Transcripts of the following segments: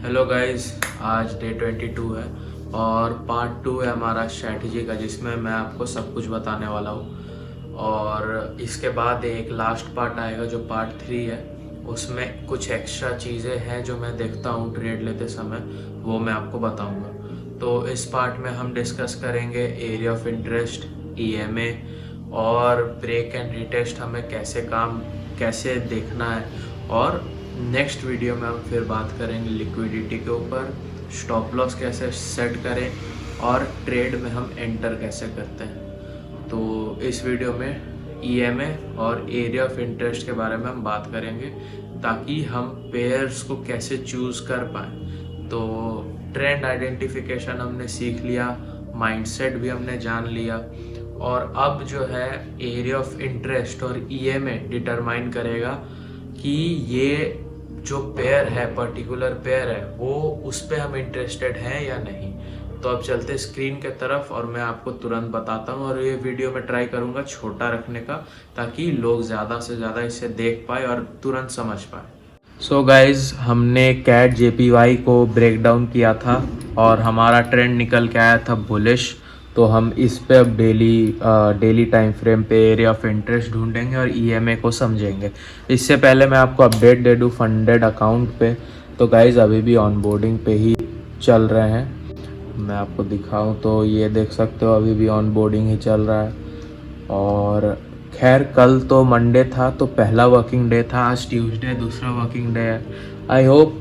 Hello guys, आज day 22 है और पार्ट 2 है हमारा स्ट्रैटेजी का, जिसमें मैं आपको सब कुछ बताने वाला हूँ। और इसके बाद एक लास्ट पार्ट आएगा जो पार्ट 3 है। उसमें कुछ एक्स्ट्रा चीज़ें हैं जो मैं देखता हूँ ट्रेड लेते समय, वो मैं आपको बताऊँगा। तो इस पार्ट में हम डिस्कस करेंगे एरिया ऑफ इंटरेस्ट, EMA और ब्रेक एंड रिटेस्ट हमें कैसे देखना है। और नेक्स्ट वीडियो में हम फिर बात करेंगे लिक्विडिटी के ऊपर, स्टॉप लॉस कैसे सेट करें और ट्रेड में हम एंटर कैसे करते हैं। तो इस वीडियो में EMA और एरिया ऑफ इंटरेस्ट के बारे में हम बात करेंगे, ताकि हम पेयर्स को कैसे चूज़ कर पाएँ। तो ट्रेंड आइडेंटिफिकेशन हमने सीख लिया, माइंडसेट भी हमने जान लिया, और अब जो है एरिया ऑफ इंटरेस्ट और EMA डिटरमाइन करेगा कि ये जो पेयर है, पर्टिकुलर पेयर है, वो उस पे हम इंटरेस्टेड हैं या नहीं। तो अब चलते स्क्रीन के तरफ और मैं आपको तुरंत बताता हूँ। और ये वीडियो मैं ट्राई करूँगा छोटा रखने का, ताकि लोग ज़्यादा से ज़्यादा इसे देख पाए और तुरंत समझ पाए। सो गाइज, हमने कैट JPY को ब्रेक डाउन किया था और हमारा ट्रेंड निकल के आया था बुलिश। तो हम इस पे अब डेली टाइम फ्रेम पे एरिया ऑफ इंटरेस्ट ढूंढेंगे और EMA को समझेंगे। इससे पहले मैं आपको अपडेट दे दूँ फंडेड अकाउंट पे। तो गाइज, अभी भी ऑनबोर्डिंग पे ही चल रहे हैं। मैं आपको दिखाऊं तो ये देख सकते हो, अभी भी ऑनबोर्डिंग ही चल रहा है। और खैर, कल तो मंडे था तो पहला वर्किंग डे था, आज ट्यूसडे दूसरा वर्किंग डे है। आई होप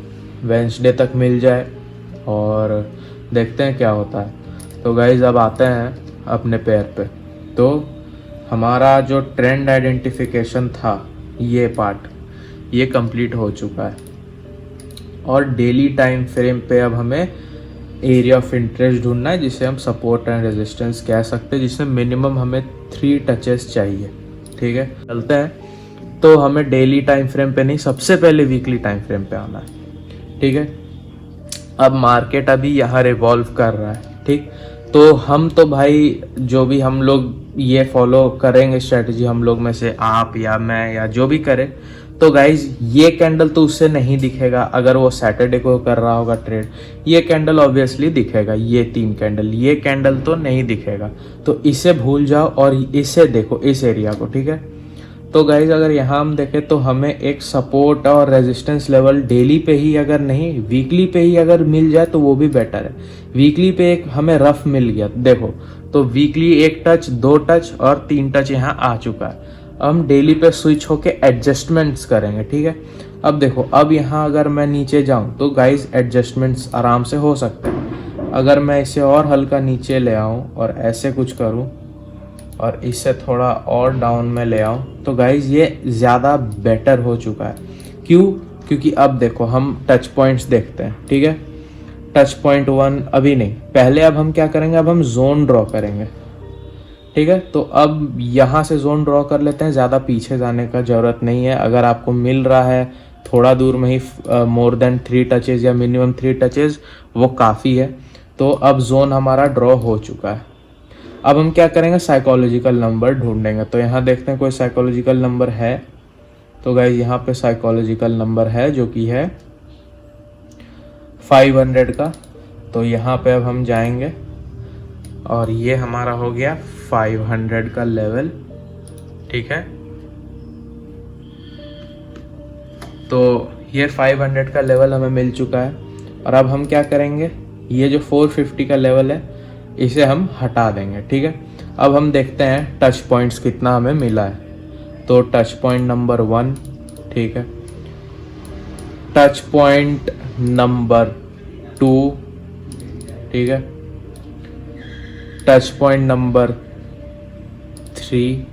वेंसडे तक मिल जाए और देखते हैं क्या होता है। तो गाइज, अब आते हैं अपने पेयर पे। तो हमारा जो ट्रेंड आइडेंटिफिकेशन था, ये पार्ट ये कंप्लीट हो चुका है। और डेली टाइम फ्रेम पे अब हमें एरिया ऑफ इंटरेस्ट ढूंढना है, जिसे हम सपोर्ट एंड रेजिस्टेंस कह सकते हैं, जिसमें मिनिमम हमें 3 टचेस चाहिए। ठीक है, चलते हैं। तो हमें डेली टाइम फ्रेम पे नहीं, सबसे पहले वीकली टाइम फ्रेम पे आना है। ठीक है, अब मार्केट अभी यहाँ रिवॉल्व कर रहा है। ठीक, तो हम तो भाई जो भी हम लोग ये फॉलो करेंगे स्ट्रेटजी, हम लोग में से आप या मैं या जो भी करे, तो गाइज ये कैंडल तो उससे नहीं दिखेगा। अगर वो सैटरडे को कर रहा होगा ट्रेड, ये कैंडल ऑब्वियसली दिखेगा। ये 3 कैंडल, ये कैंडल तो नहीं दिखेगा। तो इसे भूल जाओ और इसे देखो, इस एरिया को। ठीक है, तो गाइज अगर यहाँ हम देखें तो हमें एक सपोर्ट और रेजिस्टेंस लेवल डेली पे ही, अगर नहीं वीकली पे ही अगर मिल जाए तो वो भी बेटर है। वीकली पे एक हमें रफ मिल गया, देखो, तो वीकली 1 टच 2 टच और 3 टच यहाँ आ चुका है। हम डेली पे स्विच होके एडजस्टमेंट्स करेंगे। ठीक है, अब देखो, अब यहाँ अगर मैं नीचे जाऊँ तो गाइज एडजस्टमेंट्स आराम से हो सकते हैं। अगर मैं इसे और हल्का नीचे ले आऊँ और ऐसे कुछ करूँ और इससे थोड़ा और डाउन में ले आऊँ, तो गाइज ये ज़्यादा बेटर हो चुका है। क्यों? क्योंकि अब देखो, हम टच पॉइंट्स देखते हैं। ठीक है, टच पॉइंट 1 अभी नहीं, पहले अब हम क्या करेंगे, अब हम जोन ड्रॉ करेंगे। ठीक है, तो अब यहाँ से जोन ड्रॉ कर लेते हैं, ज़्यादा पीछे जाने का ज़रूरत नहीं है। अगर आपको मिल रहा है थोड़ा दूर में ही मोर देन 3 टचेज या मिनिमम 3 टचेज, वो काफ़ी है। तो अब जोन हमारा ड्रॉ हो चुका है। अब हम क्या करेंगे, साइकोलॉजिकल नंबर ढूंढेंगे। तो यहाँ देखते हैं कोई साइकोलॉजिकल नंबर है। तो गाइस, यहाँ पे साइकोलॉजिकल नंबर है जो कि है 500 का। तो यहाँ पे अब हम जाएंगे और ये हमारा हो गया 500 का लेवल। ठीक है, तो ये 500 का लेवल हमें मिल चुका है। और अब हम क्या करेंगे, ये जो 450 का लेवल है, इसे हम हटा देंगे। ठीक है, अब हम देखते हैं टच पॉइंट्स कितना हमें मिला है। तो टच पॉइंट नंबर 1, ठीक है, टच पॉइंट नंबर 2, ठीक है, टच पॉइंट नंबर 3,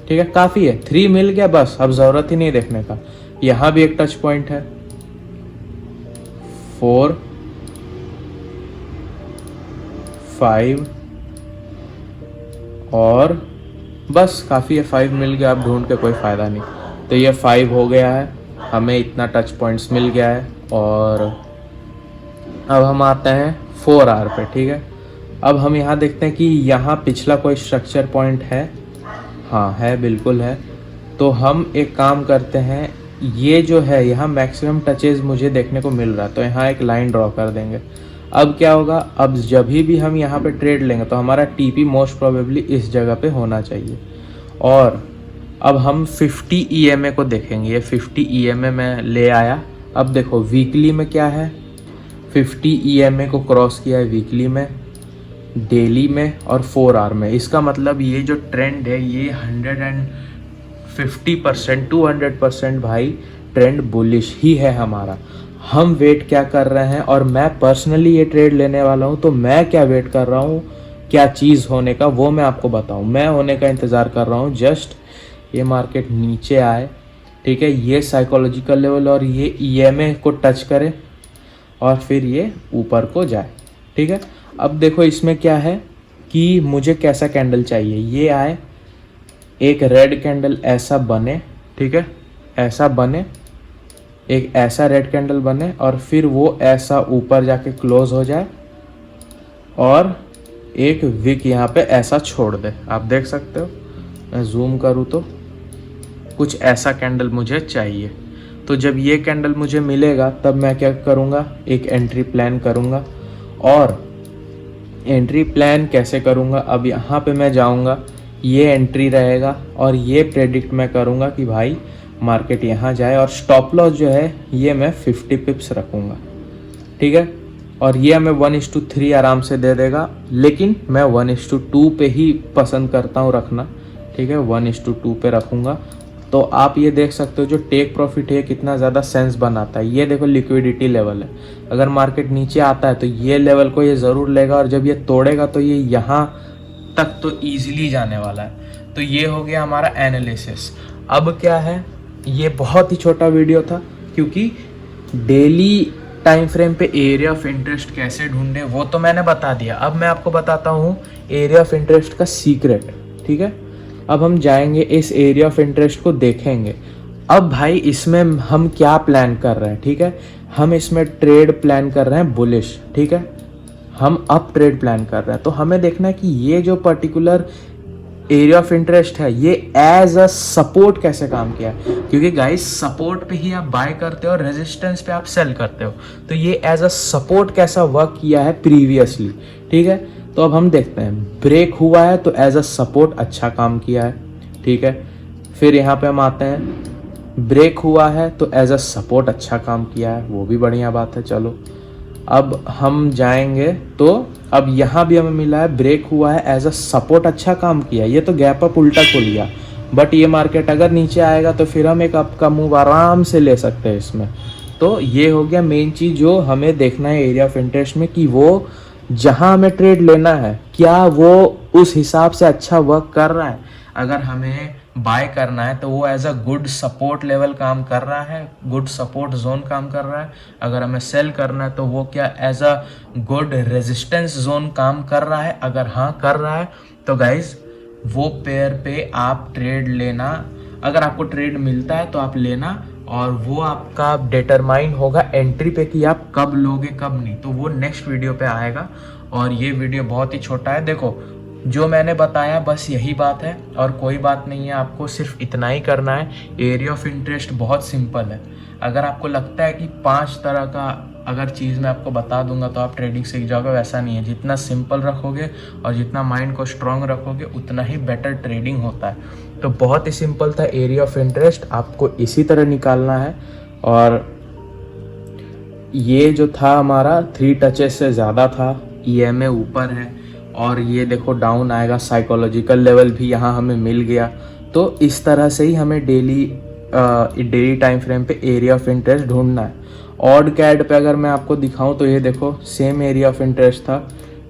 ठीक है, काफ़ी है, 3 मिल गया बस, अब ज़रूरत ही नहीं देखने का। यहाँ भी एक टच पॉइंट है 4, 5 और बस काफ़ी है, 5 मिल गया। अब ढूंढ के कोई फ़ायदा नहीं। तो ये 5 हो गया है, हमें इतना टच पॉइंट्स मिल गया है। और अब हम आते हैं 4R पे। ठीक है, अब हम यहाँ देखते हैं कि यहाँ पिछला कोई स्ट्रक्चर पॉइंट है। हाँ है, बिल्कुल है। तो हम एक काम करते हैं, ये जो है यहाँ मैक्सिमम टचेज मुझे देखने को मिल रहा है, तो यहाँ एक लाइन ड्रॉ कर देंगे। अब क्या होगा, अब जब भी हम यहाँ पे ट्रेड लेंगे तो हमारा टीपी मोस्ट प्रोबेबली इस जगह पे होना चाहिए। और अब हम 50 EMA को देखेंगे। ये 50 EMA में ले आया। अब देखो वीकली में क्या है, 50 EMA को क्रॉस किया है वीकली में, डेली में और 4 आवर में। इसका मतलब ये जो ट्रेंड है ये 150% 200% भाई ट्रेंड बुलिश ही है हमारा। हम वेट क्या कर रहे हैं, और मैं पर्सनली ये ट्रेड लेने वाला हूँ, तो मैं क्या वेट कर रहा हूँ, क्या चीज़ होने का वो मैं आपको बताऊँ। मैं होने का इंतज़ार कर रहा हूँ जस्ट ये मार्केट नीचे आए, ठीक है, ये साइकोलॉजिकल लेवल और ये EMA को टच करे और फिर ये ऊपर को जाए, ठीक है। अब देखो इसमें क्या है कि मुझे कैसा कैंडल चाहिए, ये आए, एक रेड कैंडल ऐसा बने, ठीक है, ऐसा बने, एक ऐसा रेड कैंडल बने और फिर वो ऐसा ऊपर जाके क्लोज हो जाए और एक विक यहाँ पे ऐसा छोड़ दे। आप देख सकते हो, मैं जूम करूँ तो कुछ ऐसा कैंडल मुझे चाहिए। तो जब ये कैंडल मुझे मिलेगा तब मैं क्या करूँगा, एक एंट्री प्लान करूँगा। और एंट्री प्लान कैसे करूँगा, अब यहाँ पे मैं जाऊँगा, ये एंट्री रहेगा और ये प्रेडिक्ट मैं करूँगा कि भाई मार्केट यहाँ जाए, और स्टॉप लॉस जो है ये मैं 50 पिप्स रखूँगा, ठीक है। और ये हमें 1:3 आराम से दे देगा, लेकिन मैं 1:2 पे ही पसंद करता हूँ रखना, ठीक है, 1:2 पे रखूँगा। तो आप ये देख सकते हो जो टेक प्रॉफिट है कितना ज़्यादा सेंस बनाता है। ये देखो लिक्विडिटी लेवल है, अगर मार्केट नीचे आता है तो ये लेवल को ये ज़रूर लेगा, और जब ये तोड़ेगा तो ये यहाँ तक तो ईजिली जाने वाला है। तो ये हो गया हमारा एनालिसिस। अब क्या है, ये बहुत ही छोटा वीडियो था क्योंकि डेली टाइम फ्रेम पे एरिया ऑफ इंटरेस्ट कैसे ढूंढे वो तो मैंने बता दिया। अब मैं आपको बताता हूँ एरिया ऑफ इंटरेस्ट का सीक्रेट, ठीक है। अब हम जाएंगे इस एरिया ऑफ इंटरेस्ट को देखेंगे। अब भाई इसमें हम क्या प्लान कर रहे हैं, ठीक है, हम इसमें ट्रेड प्लान कर रहे हैं बुलिश, ठीक है, हम अप ट्रेड प्लान कर रहे हैं। तो हमें देखना है कि ये जो पर्टिकुलर एरिया ऑफ इंटरेस्ट है ये एज अ सपोर्ट कैसे काम किया है, क्योंकि गाइस सपोर्ट पे ही आप बाय करते हो और रेजिस्टेंस पे आप सेल करते हो। तो ये एज अ सपोर्ट कैसा वर्क किया है प्रीवियसली, ठीक है। तो अब हम देखते हैं, ब्रेक हुआ है तो एज अ सपोर्ट अच्छा काम किया है, ठीक है। फिर यहाँ पे हम आते हैं, ब्रेक हुआ है तो एज अ सपोर्ट अच्छा काम किया है, वो भी बढ़िया बात है। चलो अब हम जाएंगे, तो अब यहाँ भी हमें मिला है ब्रेक हुआ है, एज अ सपोर्ट अच्छा काम किया। ये तो गैप अप उल्टा को लिया, बट ये मार्केट अगर नीचे आएगा तो फिर हम एक अप का मूव आराम से ले सकते हैं इसमें। तो ये हो गया मेन चीज़ जो हमें देखना है एरिया ऑफ इंटरेस्ट में, कि वो जहाँ हमें ट्रेड लेना है क्या वो उस हिसाब से अच्छा वर्क कर रहा है। अगर हमें बाय करना है तो वो as a good support level काम कर रहा है, गुड सपोर्ट जोन काम कर रहा है। अगर हमें सेल करना है तो वो क्या as a good resistance zone काम कर रहा है। अगर हाँ कर रहा है तो गाइज वो पेयर पे आप ट्रेड लेना। अगर आपको ट्रेड मिलता है तो आप लेना, और वो आपका डिटरमाइन होगा एंट्री पे कि आप कब लोगे कब नहीं। तो वो नेक्स्ट वीडियो पे आएगा, और ये वीडियो बहुत ही छोटा है। देखो जो मैंने बताया बस यही बात है और कोई बात नहीं है, आपको सिर्फ इतना ही करना है। एरिया ऑफ इंटरेस्ट बहुत सिंपल है। अगर आपको लगता है कि 5 तरह का अगर चीज़ मैं आपको बता दूंगा तो आप ट्रेडिंग सीख जाओगे, वैसा नहीं है। जितना सिंपल रखोगे और जितना माइंड को स्ट्रांग रखोगे उतना ही बेटर ट्रेडिंग होता है। तो बहुत ही सिंपल था एरिया ऑफ इंटरेस्ट, आपको इसी तरह निकालना है। और ये जो था हमारा 3 टचेस से ज़्यादा था, EMA ऊपर है और ये देखो डाउन आएगा, साइकोलॉजिकल लेवल भी यहाँ हमें मिल गया। तो इस तरह से ही हमें डेली टाइम फ्रेम पे एरिया ऑफ इंटरेस्ट ढूंढना है। ऑड कैड पे अगर मैं आपको दिखाऊं तो ये देखो सेम एरिया ऑफ इंटरेस्ट था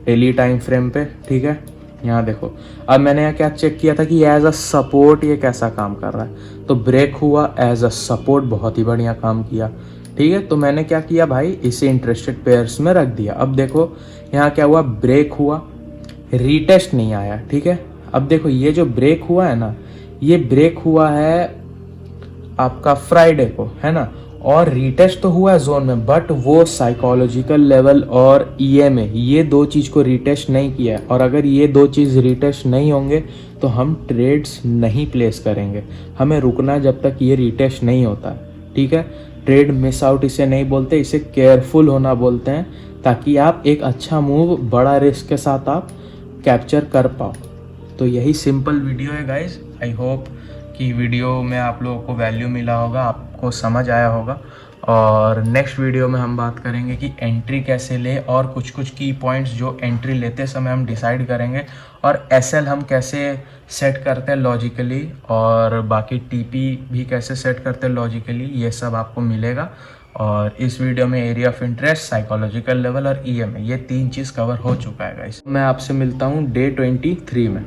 डेली टाइम फ्रेम पे, ठीक है। यहाँ देखो, अब मैंने यहाँ क्या चेक किया था कि एज अ सपोर्ट ये कैसा काम कर रहा है। तो ब्रेक हुआ एज अ सपोर्ट, बहुत ही बढ़िया काम किया, ठीक है। तो मैंने क्या किया भाई, इसे इंटरेस्टेड पेयर्स में रख दिया। अब देखो यहाँ क्या हुआ, ब्रेक हुआ, रीटेस्ट नहीं आया, ठीक है। अब देखो ये जो ब्रेक हुआ है ना, ये ब्रेक हुआ है आपका फ्राइडे को, है ना, और रीटेस्ट तो हुआ है जोन में, बट वो साइकोलॉजिकल लेवल और EMA ये 2 चीज़ को रीटेस्ट नहीं किया है। और अगर ये 2 चीज़ रीटेस्ट नहीं होंगे तो हम ट्रेड्स नहीं प्लेस करेंगे, हमें रुकना जब तक ये रीटेस्ट नहीं होता है, ठीक है। ट्रेड मिस आउट इसे नहीं बोलते, इसे केयरफुल होना बोलते हैं, ताकि आप एक अच्छा मूव बड़ा रिस्क के साथ आप कैप्चर कर पाओ। तो यही सिंपल वीडियो है गाइस। आई होप कि वीडियो में आप लोगों को वैल्यू मिला होगा, आपको समझ आया होगा। और नेक्स्ट वीडियो में हम बात करेंगे कि एंट्री कैसे ले, और कुछ कुछ की पॉइंट्स जो एंट्री लेते समय हम डिसाइड करेंगे, और एसएल हम कैसे सेट करते हैं लॉजिकली, और बाकी टीपी भी कैसे सेट करते हैं लॉजिकली, ये सब आपको मिलेगा। और इस वीडियो में area of interest, psychological level और ईएमआई, ये 3 चीज़ कवर हो चुका है गाइस। मैं आपसे मिलता हूँ डे 23 में।